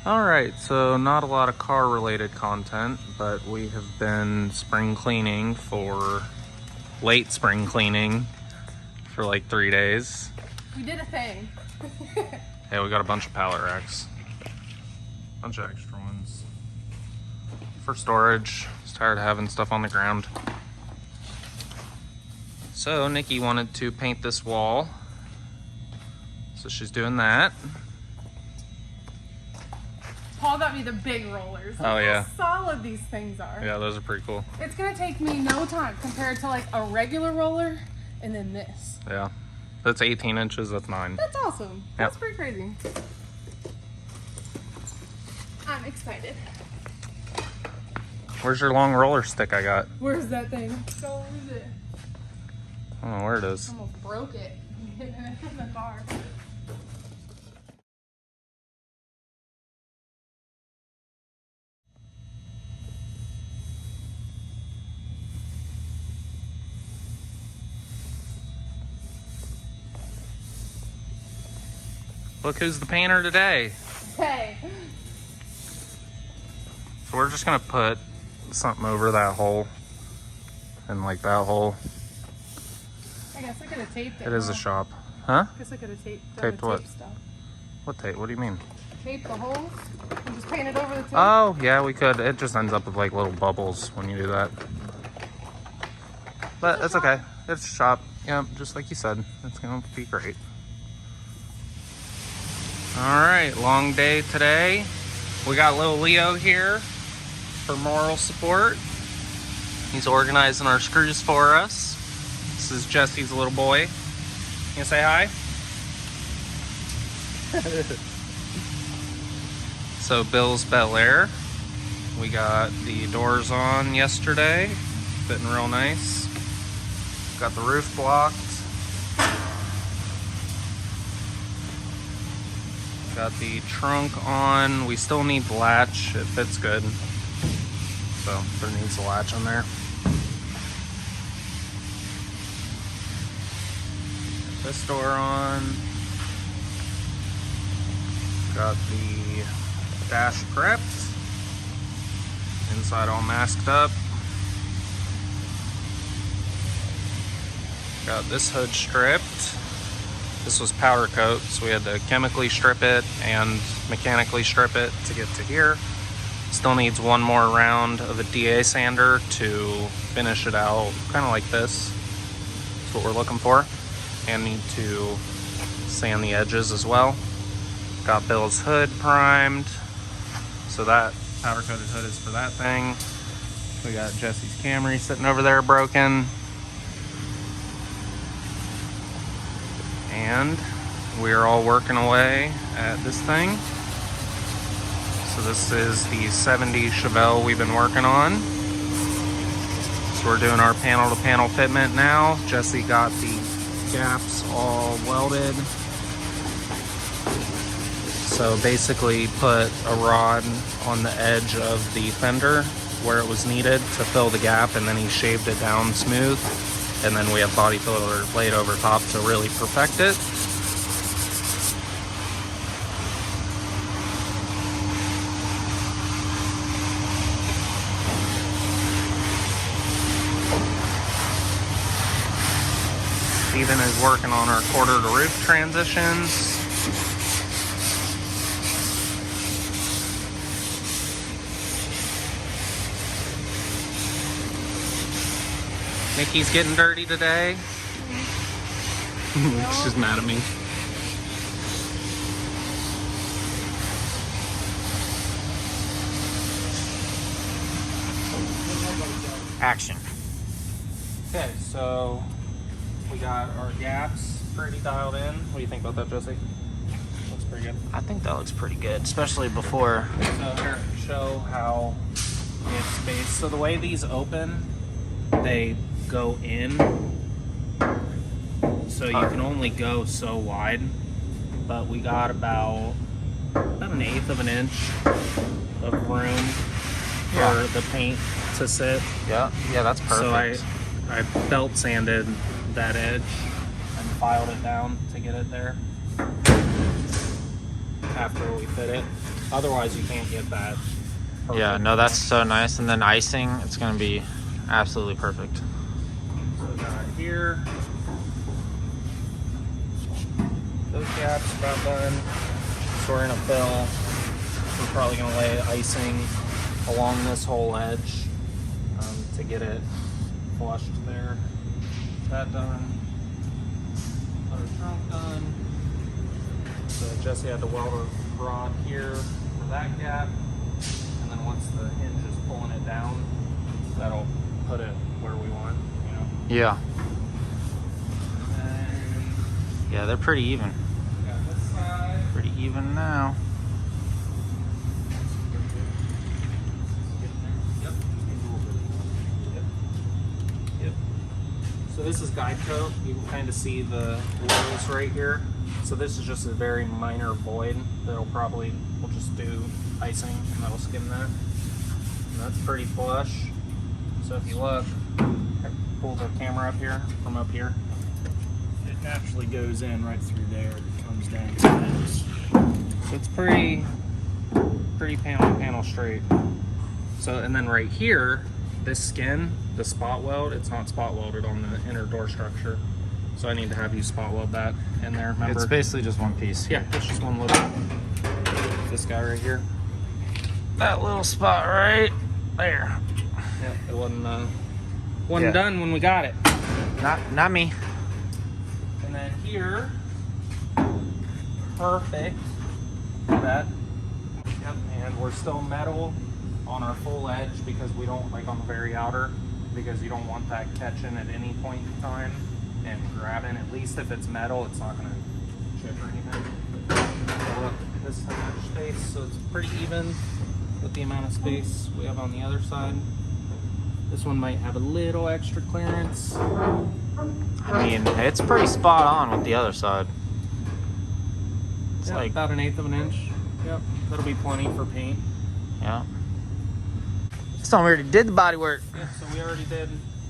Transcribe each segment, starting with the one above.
Alright, so not a lot of car related content, but we have been spring cleaning late spring cleaning for like 3 days. We did a thing. Hey, we got a bunch of pallet racks. Bunch of extra ones. For storage. I was tired of having stuff on the ground. So Nikki wanted to paint this wall. So she's doing that. Paul got me the big rollers. Look Oh yeah. how solid these things are. Yeah, those are pretty cool. It's gonna take me no time compared to like a regular roller and then this. Yeah. That's 18 inches, that's 9. That's awesome. That's pretty crazy. I'm excited. Where's your long roller stick I got? Where's that thing? Go, where's it? I don't know where it is. Almost broke it in the car. Look who's the painter today. Hey. So we're just gonna put something over that hole and like that hole. I guess I could have taped it. It is a shop. Huh? I guess I could have taped Taped the what? tape stuff. What tape? What do you mean? Tape the holes and just paint it over the tape. Oh, yeah, we could. It just ends up with like little bubbles when you do that. But it's okay. It's a shop. Yeah, just like you said. It's gonna be great. Alright, long day today. We got little Leo here for moral support. He's organizing our screws for us. This is Jesse's little boy. You gonna say hi? So Bill's Bel Air. We got the doors on yesterday. Fitting real nice. Got the roof blocked. Got the trunk on. We still need the latch. It fits good. So there needs a latch on there. This door on. Got the dash prepped. Inside all masked up. Got this hood stripped. This was powder coat, so we had to chemically strip it and mechanically strip it to get to here. Still needs one more round of a DA sander to finish it out, kind of like this. That's what we're looking for. And need to sand the edges as well. Got Bill's hood primed. So that powder coated hood is for that thing. We got Jesse's Camry sitting over there broken. And we are all working away at this thing. So this is the 70 Chevelle we've been working on. So we're doing our panel to panel fitment now. Jesse got the gaps all welded. So basically put a rod on the edge of the fender where it was needed to fill the gap, and then he shaved it down smooth. And then we have body filler laid over top to really perfect it. Steven is working on our quarter to roof transitions. Nikki's getting dirty today. She's mad at me. Action. Okay, so we got our gaps pretty dialed in. What do you think about that, Jesse? Looks pretty good. I think that looks pretty good, especially before. So here, show how we have space. So the way these open, they go in. So you can only go so wide. But we got about 1/8 of an inch of room for the paint to sit. Yeah, that's perfect. So I belt sanded that edge and filed it down to get it there after we fit it. Otherwise, you can't get that perfect. Yeah, no, that's so nice. And then icing, it's gonna be absolutely perfect. So we got here. Those gaps about done. So we're gonna fill. We're probably gonna lay icing along this whole edge to get it flushed there. That done. Got our trunk done. So Jesse had to weld a rod here for that gap, and then once the hinge is pulling it down, that'll put it where we want, you know. Yeah. And Yeah, they're pretty even. got this side. Pretty even now. So this is guide coat. You can kind of see the lows right here. So this is just a very minor void that'll probably, we'll just do icing and that'll skim that. And that's pretty flush. So if you look, I pull the camera up here, from up here. It naturally goes in right through there. It comes down to this. So it's pretty panel to panel straight. So, and then right here, this skin, the spot weld, it's not spot welded on the inner door structure. So I need to have you spot weld that in there, remember? It's basically just one piece. Yeah, it's just one little, this guy right here. That little spot right there. Yeah, it wasn't done when we got it. Not me. And then here, perfect for that. Yep, and we're still metal on our full edge because we don't, like on the very outer, because you don't want that catching at any point in time and grabbing. At least if it's metal, it's not gonna chip or anything. So look, this is how much space, so it's pretty even with the amount of space we have on the other side. This one might have a little extra clearance. I mean, it's pretty spot on with the other side. It's Yeah, like about 1/8 of an inch. Yep, that'll be plenty for paint. yeah. This one we already did the body work. Yeah, so we already did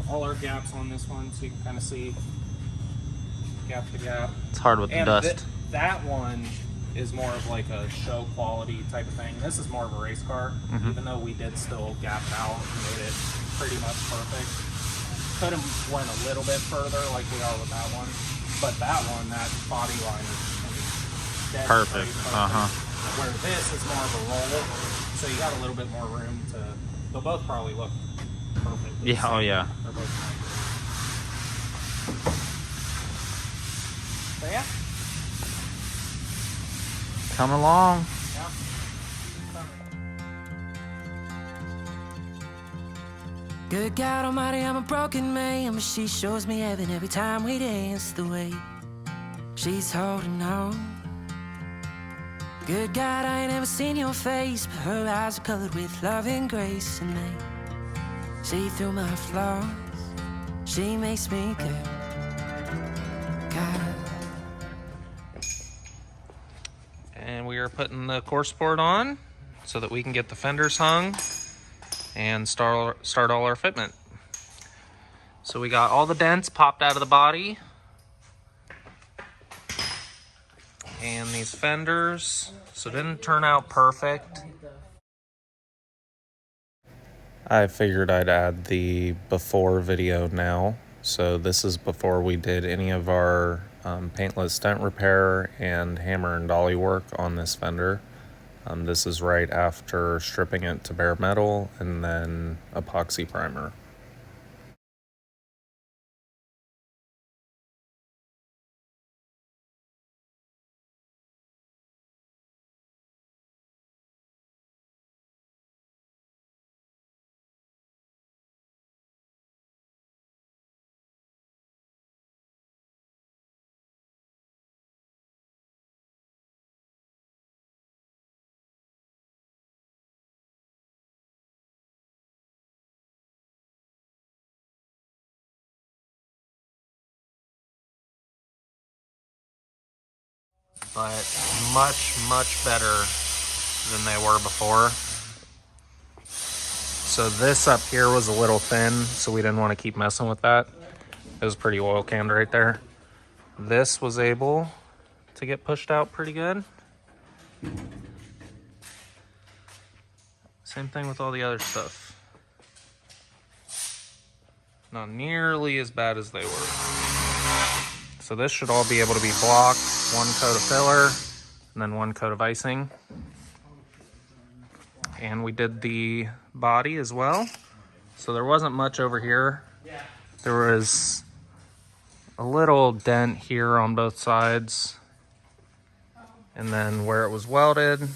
all our gaps on this one, so you can kind of see gap to gap. It's hard with the And dust. that one is more of like a show quality type of thing. This is more of a race car, even though we did still gap out and made it pretty much perfect. Could have went a little bit further like we are with that one, but that one, that body line is dead Perfect. straight, Where this is more of a roll, so you got a little bit more room to. They'll both probably look perfect. Yeah, oh yeah. They're both nice. So yeah. Coming along. Yeah. Good God Almighty, I'm a broken man, but she shows me heaven every time we dance. The way she's holding on. Good God, I ain't ever seen your face, but her eyes are colored with love and grace, and they see through my flaws. She makes me good. God. And we are putting the course board on so that we can get the fenders hung and start all our fitment. So So we got all the dents popped out of the body. And these fenders. So it didn't turn out perfect. I figured I'd add the before video now. So this is before we did any of our paintless dent repair and hammer and dolly work on this fender. This is right after stripping it to bare metal and then epoxy primer. But much better than they were before. So this up here was a little thin, so we didn't want to keep messing with that. It was pretty oil canned right there. This was able to get pushed out pretty good. Same thing with all the other stuff. Not nearly as bad as they were. So this should all be able to be blocked. One coat of filler, and then one coat of icing. And we did the body as well. So there wasn't much over here. There was a little dent here on both sides. And then where it was welded,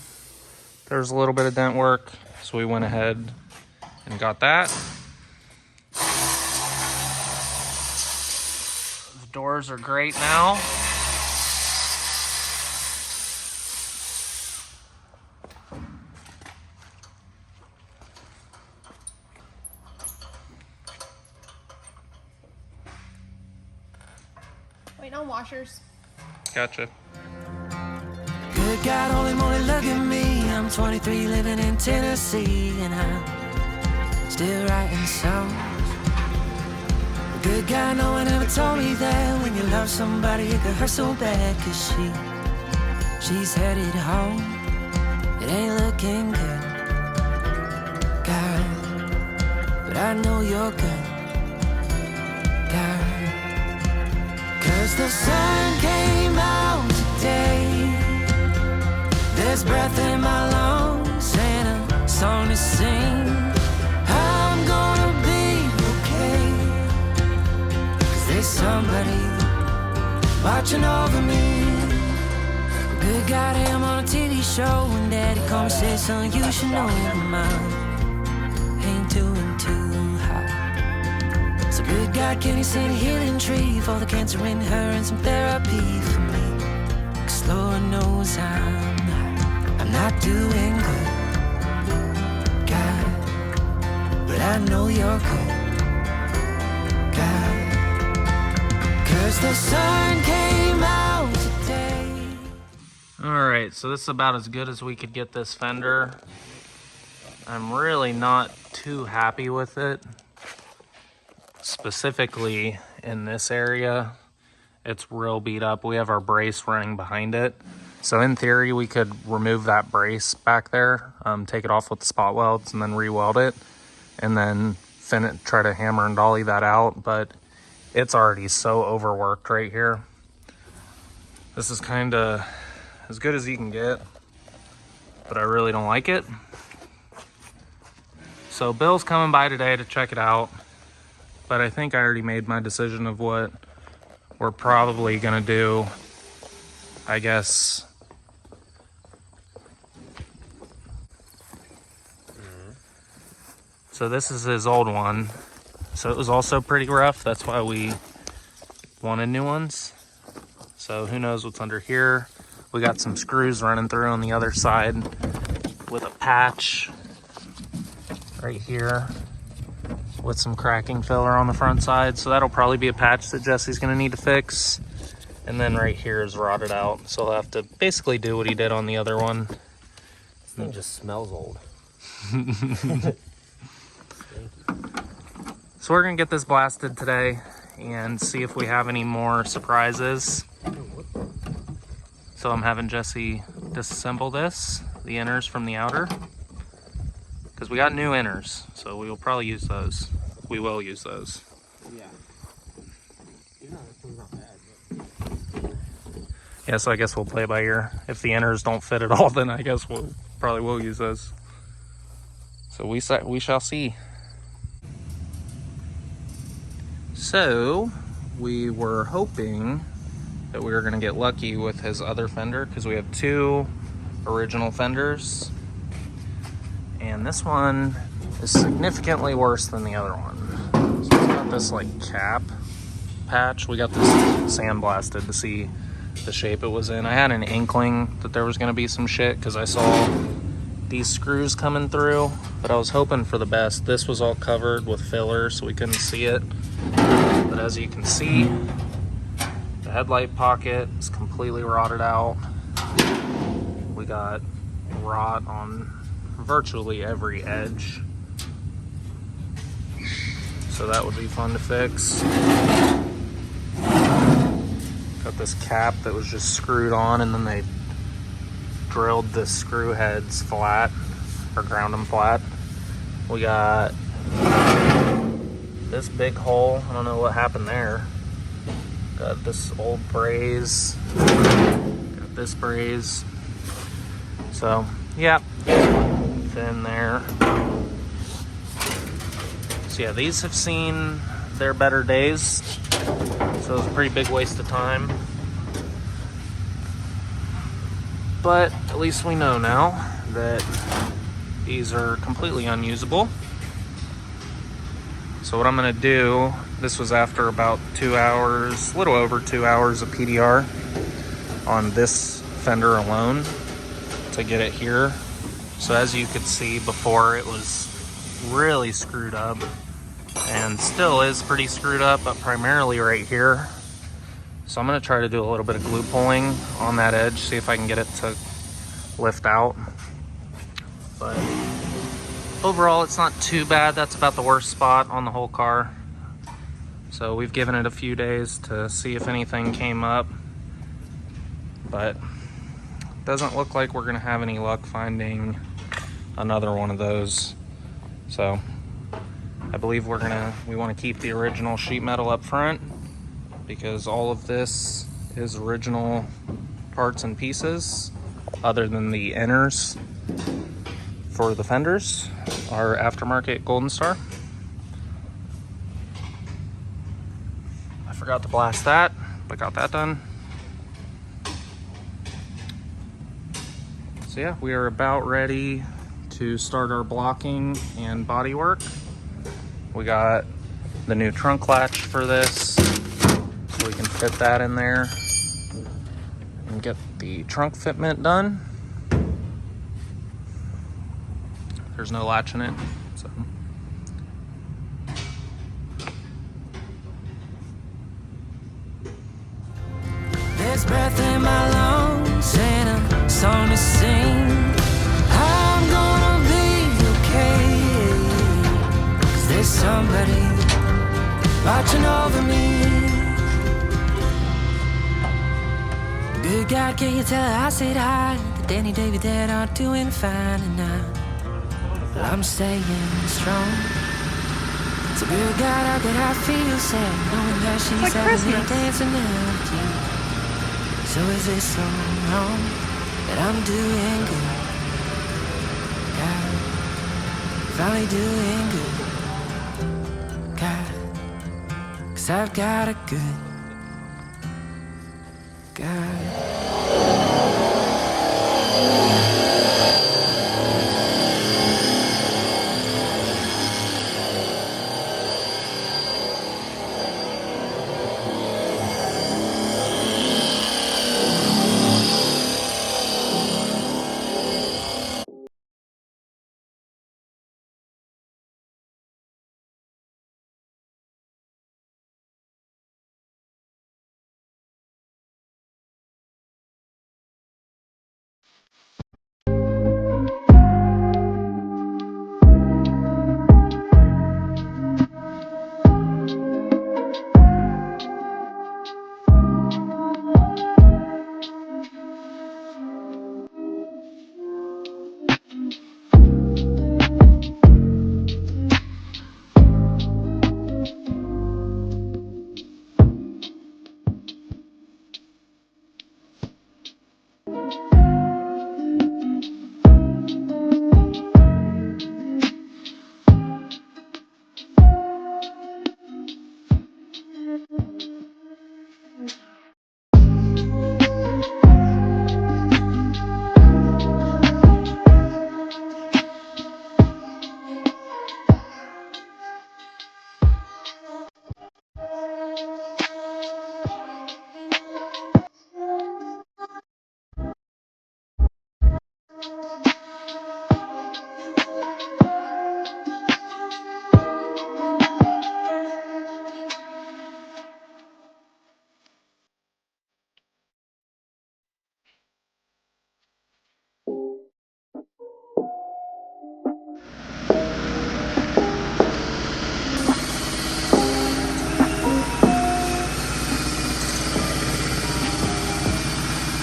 there's a little bit of dent work. So we went ahead and got that. The doors are great now. Wait, no washers. Gotcha. Good God, holy moly, look at me. I'm 23, living in Tennessee, and I'm still writing songs. Good God, no one ever told me that when you love somebody, it could hurt so bad. Cause she's headed home. It ain't looking good, God, but I know you're good, God. Cause the sun came out today. There's breath in my lungs and a song to sing. I'm gonna be okay. Cause there's somebody watching over me. Good God, I'm on a TV show and Daddy called me, said, son, you should know your mom ain't doing too hot. So good God, can you send a healing tree for the cancer in her and some therapy for me? Cause Lord knows I'm not doing good, God, but I know you're good, God, cause the sun came out today. Alright, so this is about as good as we could get this fender. I'm really not too happy with it. Specifically in this area, it's real beat up. We have our brace running behind it. So in theory, we could remove that brace back there, take it off with the spot welds and then re-weld it. And then try to hammer and dolly that out. But it's already so overworked right here. This is kind of as good as you can get, but I really don't like it. So Bill's coming by today to check it out, but I think I already made my decision of what we're probably gonna do. I guess so this is his old one, so it was also pretty rough. That's why we wanted new ones. So who knows what's under here. We got some screws running through on the other side with a patch right here with some cracking filler on the front side. So that'll probably be a patch that Jesse's gonna need to fix. And then right here is rotted out. So he'll have to basically do what he did on the other one. This thing just smells old. So we're gonna get this blasted today and see if we have any more surprises. So I'm having Jesse disassemble this, the inners from the outer, because we got new inners, so we will probably use those. We will use those. Yeah. Not bad, Yeah, so I guess we'll play by ear. If the inners don't fit at all, then I guess we'll probably will use those. So we shall see. So we were hoping that we were going to get lucky with his other Fender, because we have two original Fenders, and this one is significantly worse than the other one. So it's got this like cap patch. We got this sandblasted to see the shape it was in. I had an inkling that there was going to be some shit because I saw these screws coming through, but I was hoping for the best. This was all covered with filler, so we couldn't see it. But as you can see, the headlight pocket is completely rotted out. We got rot on virtually every edge, so that would be fun to fix. Got this cap that was just screwed on, and then they drilled the screw heads flat, or ground them flat. We got this big hole. I don't know what happened there. Got this old braze. Got this braze. So, yeah, thin there. So yeah, these have seen their better days. So it was a pretty big waste of time. But at least we know now that these are completely unusable. So what I'm gonna do, this was after about 2 hours, a little over 2 hours of PDR on this Fender alone to get it here. So as you could see before, it was really screwed up, and still is pretty screwed up, but primarily right here. So I'm gonna try to do a little bit of glue pulling on that edge, see if I can get it to lift out. But overall, it's not too bad. That's about the worst spot on the whole car. So we've given it a few days to see if anything came up, but it doesn't look like we're gonna have any luck finding another one of those. So I believe we want to keep the original sheet metal up front, because all of this is original parts and pieces, other than the inners for the Fenders, our aftermarket Golden Star. I forgot to blast that, but got that done. So yeah, we are about ready to start our blocking and body work. We got the new trunk latch for this, so we can fit that in there and get the trunk fitment done. There's no latch in it, so. There's breath in my lungs and a song to sing. I'm gonna be okay, 'cause there's somebody watching over me. Good God, can you tell her I said hi? That Danny, David, Dad are doing fine, and I'm staying strong. So good God, how could I feel sad knowing that she's like having me Christmas. dancing now with you? So is it so wrong that I'm doing good? God, finally doing good. God, 'cause I've got a good God.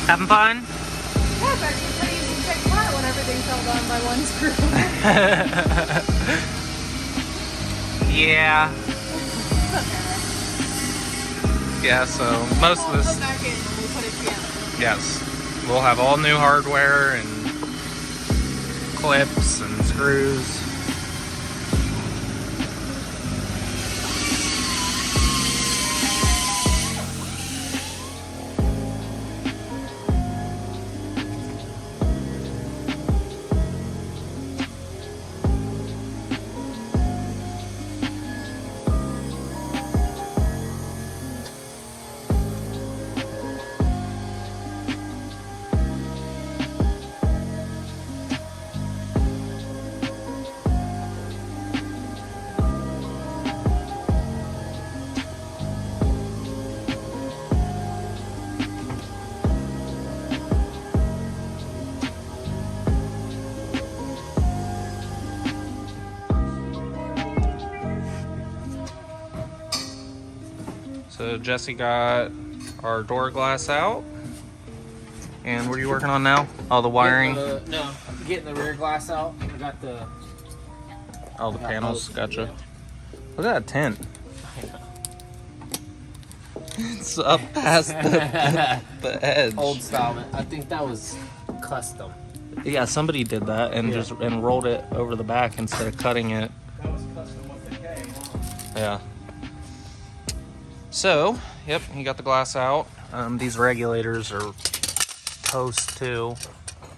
Having fun? Yeah, it's actually pretty easy to take apart when everything's held on by one screw. Yeah. Yeah, so most of We'll this, put back in when we put it together. yes, we'll have all new hardware and clips and screws. So Jesse got our door glass out. And what are you working on now? Oh, the wiring? No, getting the rear glass out. I got the... Oh, the panels. Gotcha. Look at that tent. It's up past the edge. Old style. I think that was custom. Yeah, somebody did that and just rolled it over the back instead of cutting it. That was custom with the K. Yeah. So, yep, you got the glass out. These regulators are post too.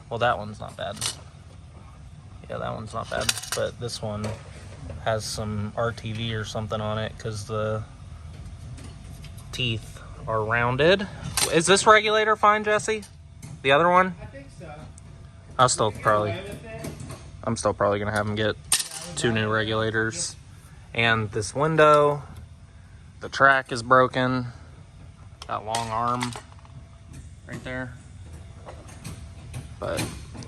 Well, that one's not bad. Yeah, that one's not bad. But this one has some RTV or something on it because the teeth are rounded. Is this regulator fine, Jesse? The other one? I think so. I'm still probably gonna have him get 2 new regulators. And this window, the track is broken. That long arm right there. But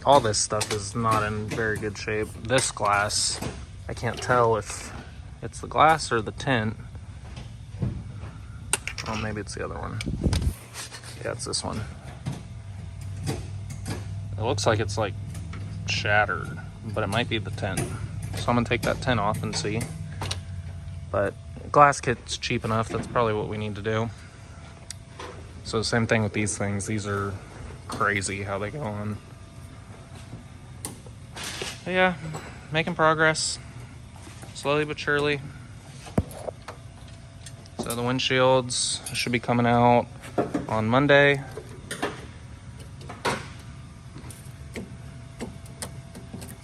all this stuff is not in very good shape. This glass, I can't tell if it's the glass or the tint. Oh, maybe it's the other one. Yeah, it's this one. It looks like it's like shattered, but it might be the tint. So I'm gonna take that tint off and see. But glass kit's cheap enough, that's probably what we need to do. So same thing with these things. These are crazy how they go on. But yeah, making progress. Slowly but surely. So the windshields should be coming out on Monday.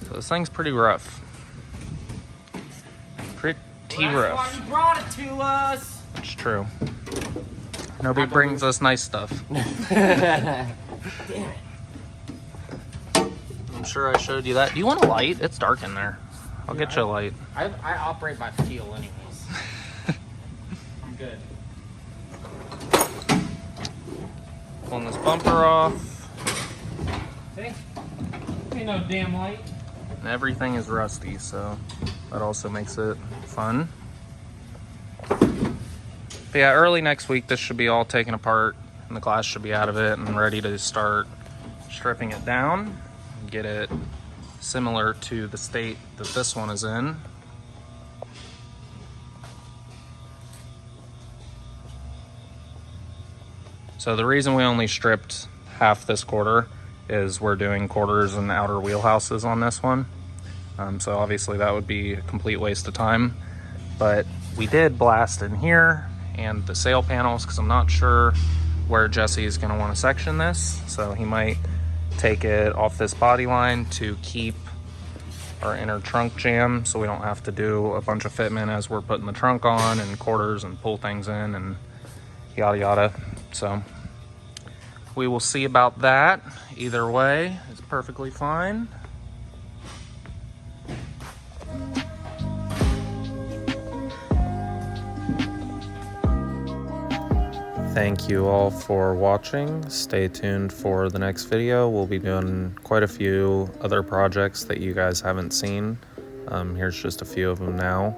So this thing's pretty rough. Pretty rough. That's why you brought it to us. It's true. Nobody brings us nice stuff. Damn it. I'm sure I showed you that. Do you want a light? It's dark in there. I'll get you a light. I operate by feel anyways. I'm good. Pulling this bumper off. See? Ain't no damn light. And everything is rusty, so that also makes it fun. But yeah, early next week this should be all taken apart and the glass should be out of it and ready to start stripping it down and get it similar to the state that this one is in. So the reason we only stripped half this quarter is we're doing quarters and outer wheelhouses on this one. So obviously that would be a complete waste of time. But we did blast in here and the sail panels because I'm not sure where Jesse is going to want to section this. So he might take it off this body line to keep our inner trunk jam so we don't have to do a bunch of fitment as we're putting the trunk on and quarters and pull things in and yada yada. So we will see about that. Either way, it's perfectly fine. Thank you all for watching. Stay tuned for the next video. We'll be doing quite a few other projects that you guys haven't seen. Here's just a few of them now.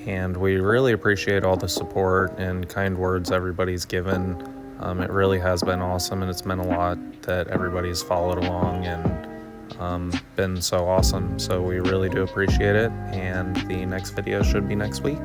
And we really appreciate all the support and kind words everybody's given It really has been awesome, and it's meant a lot that everybody's followed along and been so awesome. So we really do appreciate it, and the next video should be next week.